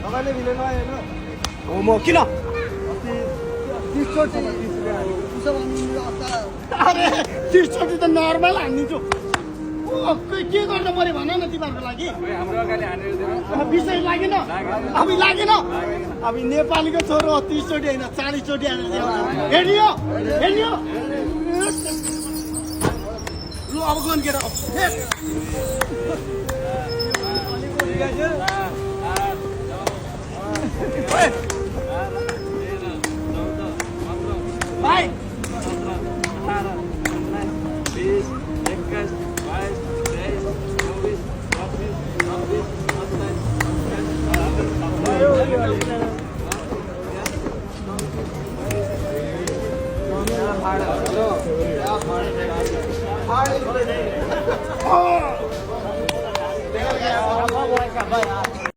तपाईँले मिलेन होइन हो म किन 30 चोटि उसो भन्नु अरे 30 चोटि त नर्मल हानिदिन्छु के गर्नु पर्यो भन न तिमीहरूको लागि विषय लागेन अब लागेन अब नेपालीको छोरो 30 चोटि होइन 40 चोटि हानेर हेर्नियो हेर्नियो लु अब गन केटा भाइ 20